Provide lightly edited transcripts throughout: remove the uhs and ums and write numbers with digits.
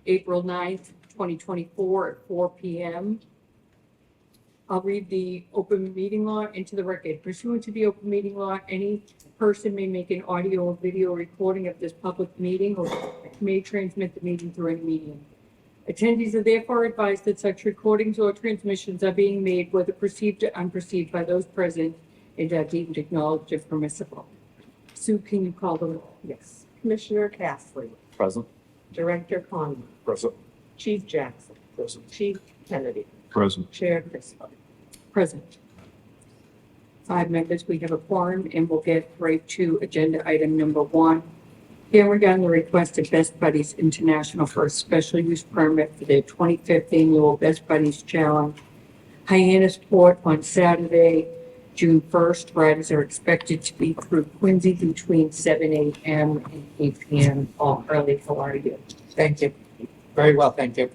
April 9th, 2024 at 4 p.m. I'll read the open meeting law into the record. Pursuant to the open meeting law, any person may make an audio or video recording of this public meeting or may transmit the meeting through any medium. Attendees are therefore advised that such recordings or transmissions are being made, whether perceived or unperceived, by those present and are deemed acknowledged if permissible. Sue, can you call the roll? Yes. Commissioner Castley. Present. Director Conlon. Present. Chief Jackson. Present. Chief Kennedy. Present. Chair Crisp. Present. 5 members, we have a quorum, and we'll get right to agenda item number 1. Here regarding the request of Best Buddies International for a special use permit for their 25th annual Best Buddies Challenge. Hyannisport on Saturday, June 1st. Riders are expected to be through Quincy between 7 a.m. and 8 p.m. all early. How are you? Thank you. Very well, thank you.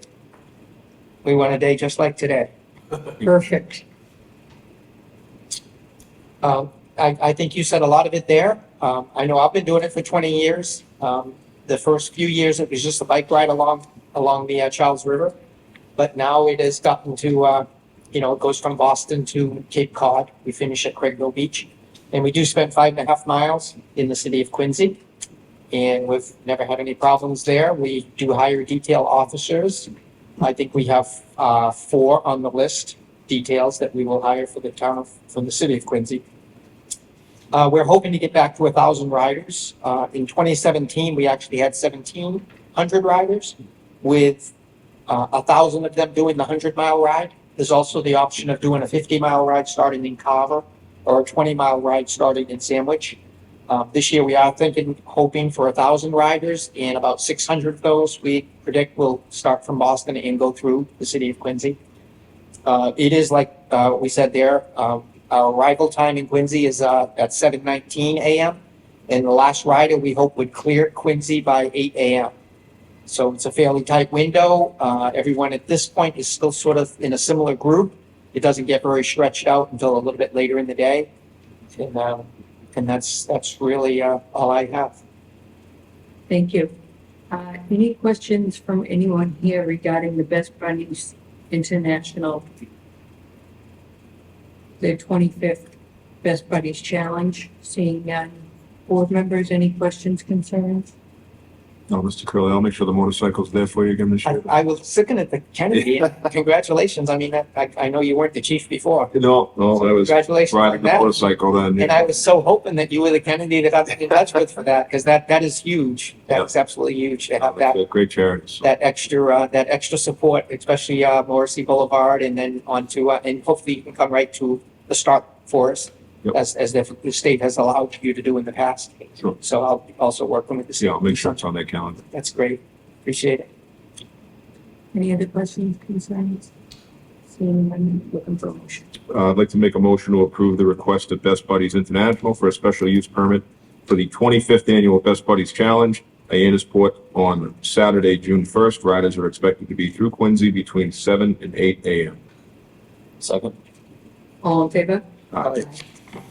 We want a day just like today. Perfect. I think you said a lot of it there. I know I've been doing it for 20 years. The first few years, it was just a bike ride along the Charles River. But now it has gotten to, it goes from Boston to Cape Cod. We finish at Craigville Beach. And we do spend 5.5 miles in the city of Quincy. And we've never had any problems there. We do hire detail officers. I think we have 4 on the list, details that we will hire for the city of Quincy. We're hoping to get back to 1,000 riders. In 2017, we actually had 1,700 riders, with 1,000 of them doing the 100-mile ride. There's also the option of doing a 50-mile ride starting in Carver or a 20-mile ride starting in Sandwich. This year, we are hoping for 1,000 riders, and about 600 of those we predict will start from Boston and go through the city of Quincy. It is like we said there, our arrival time in Quincy is at 7:19 a.m. And the last rider we hope would clear Quincy by 8 a.m. So it's a fairly tight window. Everyone at this point is still sort of in a similar group. It doesn't get very stretched out until a little bit later in the day. And that's really all I have. Thank you. Any questions from anyone here regarding the Best Buddies International, their 25th Best Buddies Challenge? Seeing none. Board members, any questions, concerns? No, Mr. Curley, I'll make sure the motorcycle's there for you again this year. I was looking at the Kennedy. Congratulations. I mean, I know you weren't the chief before. No, I was Congratulations riding on the that. motorcycle then. And I was so hoping that you were the Kennedy that I was in touch with for that, because that is huge. That's absolutely huge to have that. It's a great charity. So. That extra support, especially Morrissey Boulevard, and then onto and hopefully you can come right to the start for us, Yep. as the state has allowed you to do in the past. Sure. So I'll be also working with the state. Yeah, I'll make sure it's on their calendar. That's great. Appreciate it. Any other questions, concerns? Seeing none, looking for a motion. I'd like to make a motion to approve the request of Best Buddies International for a special use permit for the 25th annual Best Buddies Challenge, Hyannisport, on Saturday, June 1st. Riders are expected to be through Quincy between 7 and 8 a.m. Second. All in favor? Aye.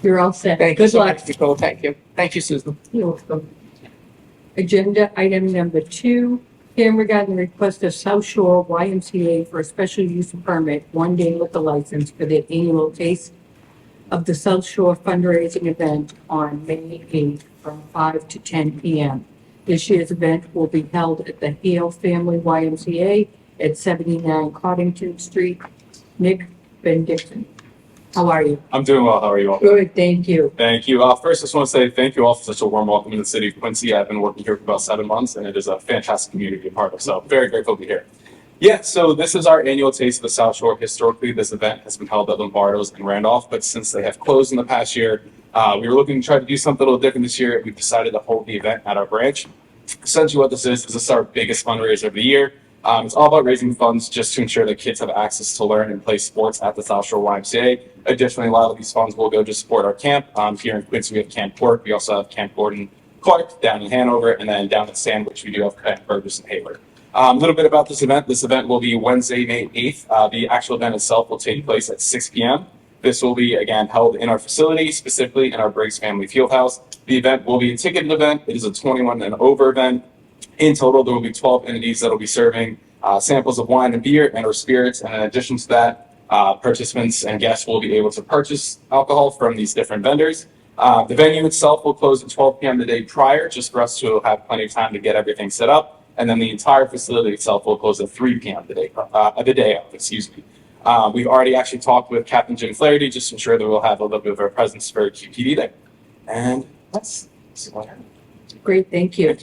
You're all set. Thank you Good so luck. much, Nicole. Thank you. Thank you, Susan. You're welcome. Agenda item number 2, hearing regarding the request of South Shore YMCA for a special use permit, 1-day liquor license for their annual Taste of the South Shore fundraising event on May 8th from 5 to 10 p.m. This year's event will be held at the Hale Family YMCA at 79 Coddington Street. Nick Benedictson, how are you? I'm doing well. How are you all? Good, thank you. Thank you. First, I just want to say thank you all for such a warm welcome in the city of Quincy. I've been working here for about 7 months, and it is a fantastic community to be a part of. So very grateful to be here. Yeah, so this is our annual Taste of the South Shore. Historically, this event has been held at Lombardo's and Randolph, but since they have closed in the past year, we were looking to try to do something a little different this year. We've decided to hold the event at our branch. Essentially what this is our biggest fundraiser of the year. It's all about raising funds just to ensure that kids have access to learn and play sports at the South Shore YMCA. Additionally, a lot of these funds will go to support our camp. Here in Quincy, we have Camp Court. We also have Camp Gordon Clark down in Hanover, and then down at Sandwich, we do have Camp Burgess and Hayward. A little bit about this event. This event will be Wednesday, May 8th. The actual event itself will take place at 6 p.m. This will be, again, held in our facility, specifically in our Briggs Family Fieldhouse. The event will be a ticketed event. It is a 21 and over event. In total, there will be 12 entities that will be serving samples of wine and beer and or spirits. And in addition to that, participants and guests will be able to purchase alcohol from these different vendors. The venue itself will close at 12 p.m. the day prior, just for us to have plenty of time to get everything set up. And then the entire facility itself will close at 3 p.m. the day of, excuse me. We've already actually talked with Captain Jim Flaherty just to ensure that we'll have a little bit of a presence for QPD there. And that's what I have. Great, thank you.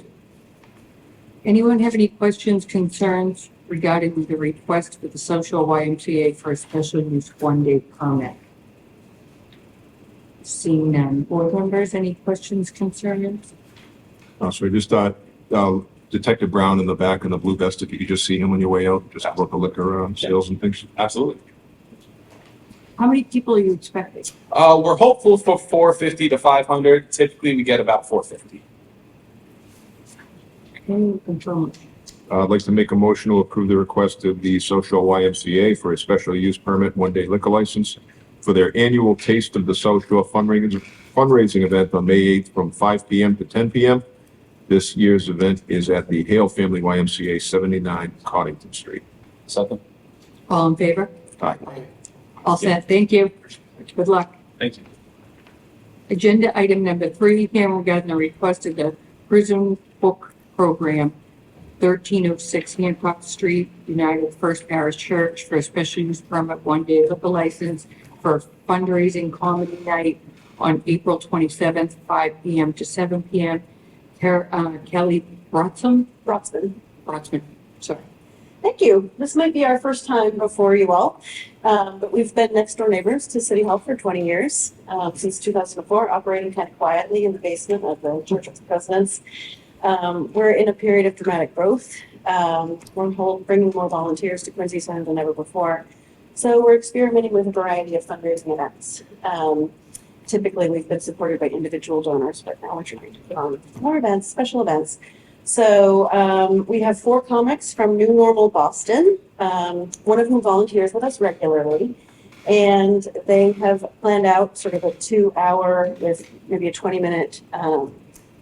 Anyone have any questions, concerns regarding the request for the social YMCA for a special use one-day permit? Seeing none. Board members, any questions, concerns? So I just thought, Detective Brown in the back in the blue vest, if you could just see him on your way out, just about the liquor sales and things. Absolutely. How many people are you expecting? We're hopeful for 450 to 500. Typically, we get about 450. Okay, confirm. I'd like to make a motion to approve the request of the Social YMCA for a special use permit, one-day liquor license for their annual Taste of the South Shore fundraising event on May 8th from 5 p.m. to 10 p.m. This year's event is at the Hale Family YMCA, 79 Coddington Street. Second. All in favor? Aye. All set, thank you. Good luck. Thank you. Agenda item number 3, hearing regarding the request of the Prison Book Program, 1306 Hancock Street, United First Parish Church, for a special use permit, one-day liquor license for fundraising comedy night on April 27th, 5 p.m. to 7 p.m. Kelly Brotsman, sorry. Thank you. This might be our first time before you all, but we've been next door neighbors to City Hall for 20 years, since 2004, operating kind of quietly in the basement of the Church of the Presidents. We're in a period of dramatic growth. We're bringing more volunteers to Quincy Center than ever before. So we're experimenting with a variety of fundraising events. Typically, we've been supported by individual donors, but now we're trying to put on more events, special events. So we have 4 comics from New Normal Boston, one of whom volunteers with us regularly. And they have planned out sort of a 2-hour with maybe a 20-minute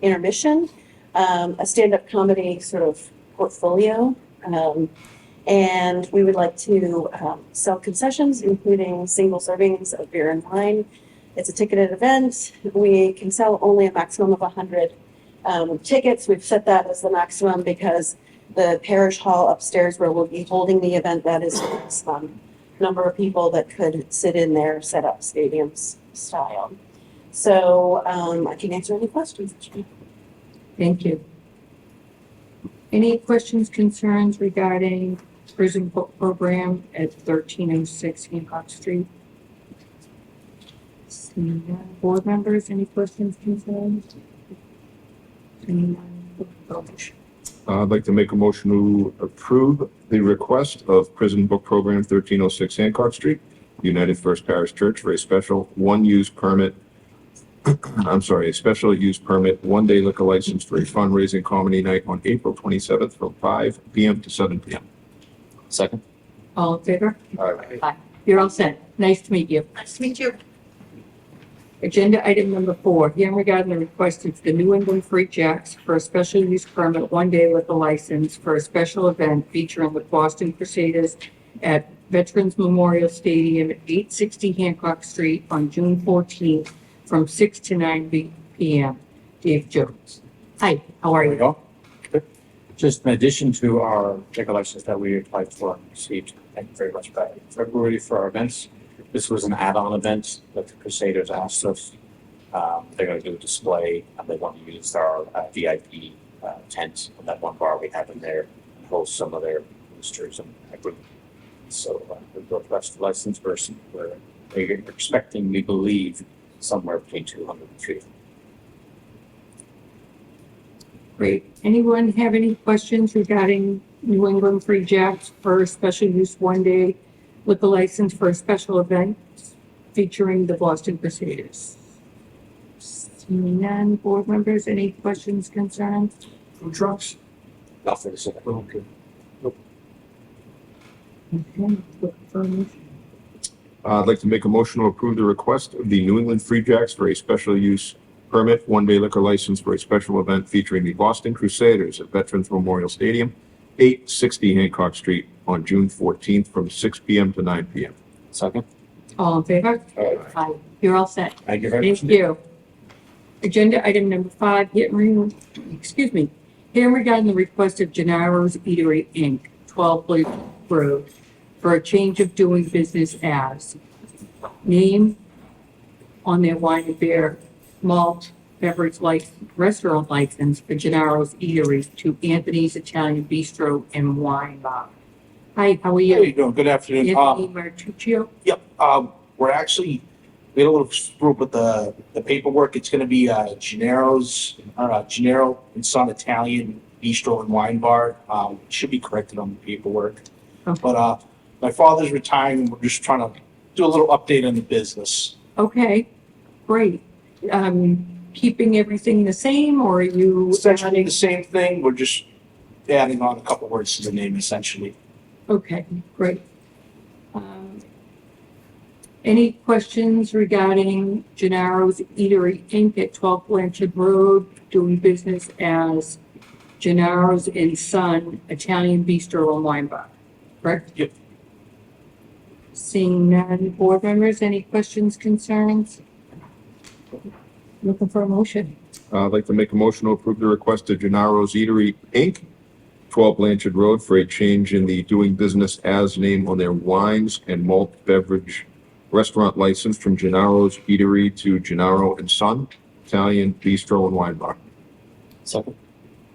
intermission, a stand-up comedy sort of portfolio. And we would like to sell concessions, including single servings of beer and wine. It's a ticketed event. We can sell only a maximum of 100 tickets. We've set that as the maximum because the parish hall upstairs where we'll be holding the event, that is the maximum number of people that could sit in there, set up stadiums style. So I can answer any questions. Thank you. Any questions, concerns regarding prison book program at 1306 Hancock Street? Seeing none. Board members, any questions, concerns? Seeing none. I'd like to make a motion to approve the request of Prison Book Program 1306 Hancock Street, United First Parish Church, for a special use permit, one-day liquor license for a fundraising comedy night on April 27th from 5 p.m. to 7 p.m. Second. All in favor? Aye. Aye. You're all set. Nice to meet you. Nice to meet you. Agenda item number 4, hearing regarding the request of the New England Free Jacks for a special use permit, one-day liquor license for a special event featuring the Boston Crusaders at Veterans Memorial Stadium at 860 Hancock Street on June 14th from 6 to 9 p.m. Dave Jones. Hi, how are There we you? go. Good. Just in addition to our liquor license that we applied for and received, thank you very much, back in February for our events. This was an add-on event that the Crusaders asked us. They're going to do a display and they want to use our VIP tent on that one bar we have in there and host some of their boosters and group. So we'll go for the license person. We're expecting, we believe, somewhere between 200 and 300. Great. Anyone have any questions regarding New England Free Jacks for a special use one-day liquor license for a special event featuring the Boston Crusaders? Seeing none. Board members, any questions, concerns? Food trucks? Not for the second. Okay. Okay, look for a motion. I'd like to make a motion to approve the request of the New England Free Jacks for a special use permit, one-day liquor license for a special event featuring the Boston Crusaders at Veterans Memorial Stadium, 860 Hancock Street on June 14th from 6 p.m. to 9 p.m. Second. All in favor? Aye. You're all set. Thank you very much. Thank you. Agenda item number 5, hearing regarding the request of Gennaro's Eatery, Inc., 12 Blake Road, for a change of doing business as name on their wine and beer malt beverage restaurant license for Gennaro's Eatery to Anthony's Italian Bistro and Wine Bar. Hi, how are How you you? doing? Good afternoon. Anthony Martuccio? Yep, we're actually, we had a little screw up with the paperwork. It's gonna be, Gennaro and Son Italian Bistro and Wine Bar. Should be corrected on the paperwork. Okay. But, my father's retiring and we're just trying to do a little update on the business. Okay, great. Keeping everything the same, or are you Essentially adding? the same thing. We're just adding on a couple words to the name essentially. Okay, great. Any questions regarding Gennaro's Eatery, Inc. at 12 Blanchard Road, doing business as Gennaro's and Son Italian Bistro and Wine Bar, correct? Yep. Seeing none, board members, any questions, concerns? Looking for a motion. I'd like to make a motion to approve the request of Gennaro's Eatery, Inc., 12 Blanchard Road, for a change in the doing business as name on their wines and malt beverage restaurant license from Gennaro's Eatery to Gennaro and Son Italian Bistro and Wine Bar. Second.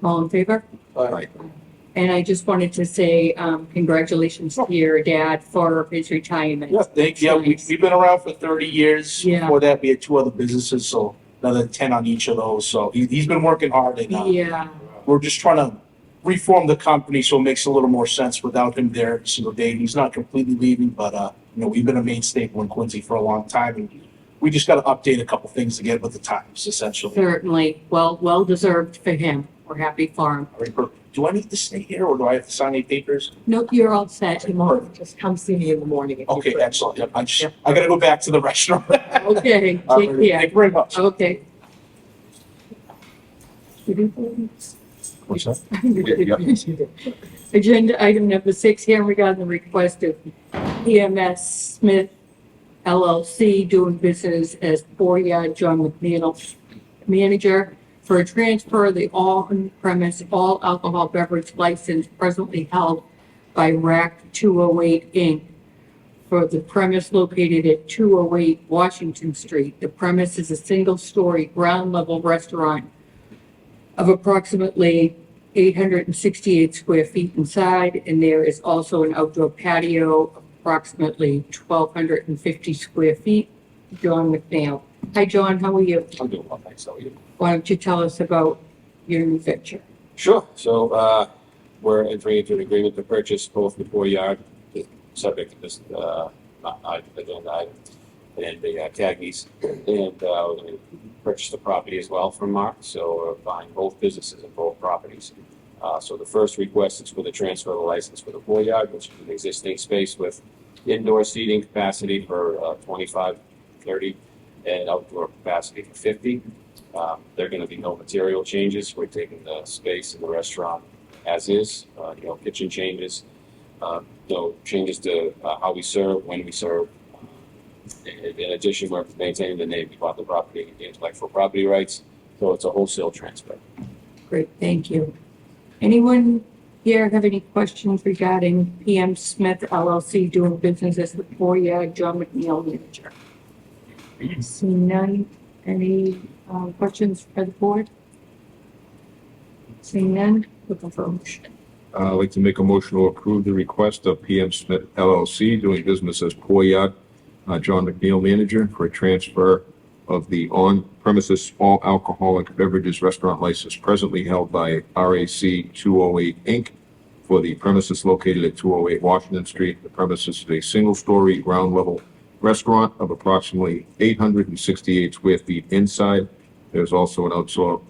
All in favor? Aye. And I just wanted to say, congratulations to your dad for his retirement. Yeah, thank you. Nice. We've been around for 30 years. Yeah. Before that, we had 2 other businesses, so another 10 on each of those. So he's been working hard and, Yeah, we're just trying to reform the company so it makes a little more sense without him there every single day. He's not completely leaving, but, we've been a main staple in Quincy for a long time, and we just got to update a couple things to get with the times, essentially. certainly. Well deserved for him. We're happy for him. All right, perfect. Do I need to stay here, or do I have to sign any papers? Nope, you're all set. Just come see me in the morning. if you Okay, could. excellent. Yep, I gotta go back to the restaurant. Okay, All take right, care. Thank you very much. Okay. What's that? Agenda item number 6, hearing regarding the request of PMS Smith LLC, doing business as 4-Yard John McNeil, manager, for a transfer of the on-premise all alcohol beverage license presently held by RAC 208 Inc. for the premise located at 208 Washington Street. The premise is a single-story ground-level restaurant of approximately 868 square feet inside, and there is also an outdoor patio of approximately 1,250 square feet. John McNeil. Hi, John, how are you? I'm doing well, thanks. How are you? Why don't you tell us about your new venture? Sure. So, we're entering into an agreement to purchase both the 4-yard, subject to this, agenda item, and the Cagney's. And, we're going to purchase the property as well from Mark. So we're buying both businesses and both properties. So the first request is for the transfer of the license for the 4-yard, which is an existing space with indoor seating capacity for 25, 30, and outdoor capacity for 50. There are going to be no material changes. We're taking the space in the restaurant as is, kitchen changes, no changes to how we serve, when we serve. In addition, we're maintaining the name. We bought the property, the intellectual property rights, so it's a wholesale transfer. Great, thank you. Anyone here have any questions regarding PM Smith LLC doing business as the 4-Yard John McNeil manager? Seeing none, any questions for the board? Seeing none, looking for a motion. I'd like to make a motion to approve the request of PM Smith LLC, doing business as 4-Yard John McNeil, manager, for a transfer of the on-premises all alcoholic beverages restaurant license presently held by RAC 208 Inc. for the premises located at 208 Washington Street. The premises is a single-story ground-level restaurant of approximately 868 square feet inside. There's also an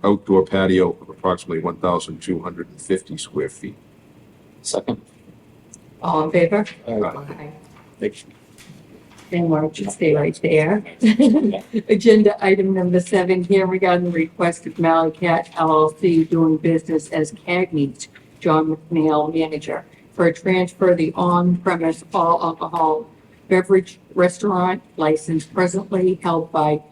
outdoor patio of approximately 1,250 square feet. Second. All in favor? Aye. Aye. Thank you. And why don't you stay right there? Agenda item number 7, here regarding the request of Malacat LLC doing business as Cagney's, John McNeil, manager, for a transfer of the on-premise all alcohol beverage restaurant license presently held by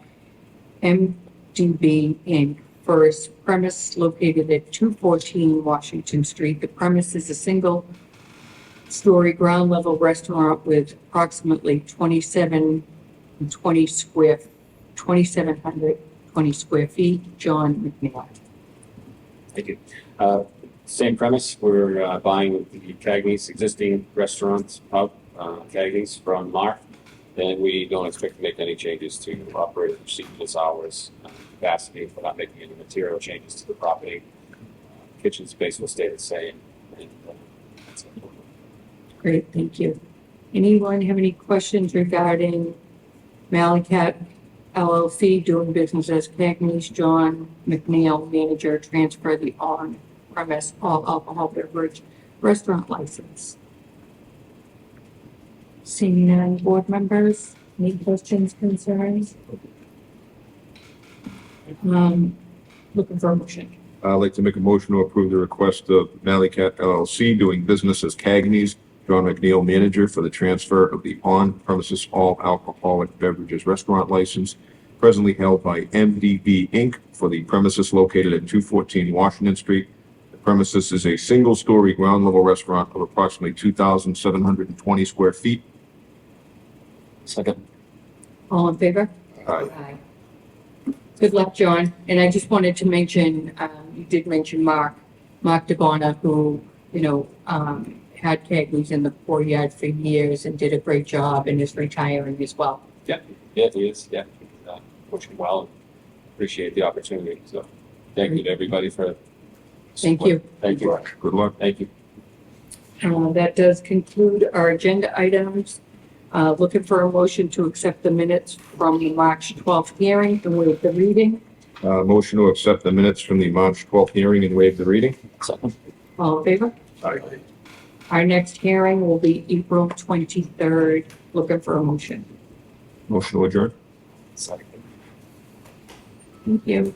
MDB Inc. for its premise located at 214 Washington Street. The premise is a single-story ground-level restaurant with approximately 2,720 square feet. John McNeil. Thank you. Same premise, we're buying the Cagney's existing restaurant pub, Cagney's from Mark, and we don't expect to make any changes to operating procedures, hours, capacity. We're not making any material changes to the property. Kitchen space will stay the same, and that's it. Great, thank you. Anyone have any questions regarding Malacat LLC doing business as Cagney's, John McNeil, manager, transfer the on-premise all alcohol beverage restaurant license? Seeing none, board members, any questions, concerns? Looking for a motion. I'd like to make a motion to approve the request of Malacat LLC doing business as Cagney's, John McNeil, manager, for the transfer of the on-premises all alcoholic beverages restaurant license presently held by MDB Inc. for the premises located at 214 Washington Street. The premises is a single-story ground-level restaurant of approximately 2,720 square feet. Second. All in favor? Aye. Good luck, John. And I just wanted to mention, you did mention Mark DeBona, who, had Cagney's in the courtyard for years and did a great job and is retiring as well. Yeah, he is. Yeah, working well. Appreciate the opportunity. So, thank you to everybody for. Thank you. Thank you. Good luck. Thank you. That does conclude our agenda items. Looking for a motion to accept the minutes from the March 12th hearing and waive the reading. Motion to accept the minutes from the March 12th hearing and waive the reading. Second. All in favor? Aye. Our next hearing will be April 23rd. Looking for a motion. Motion to adjourn. Second. Thank you.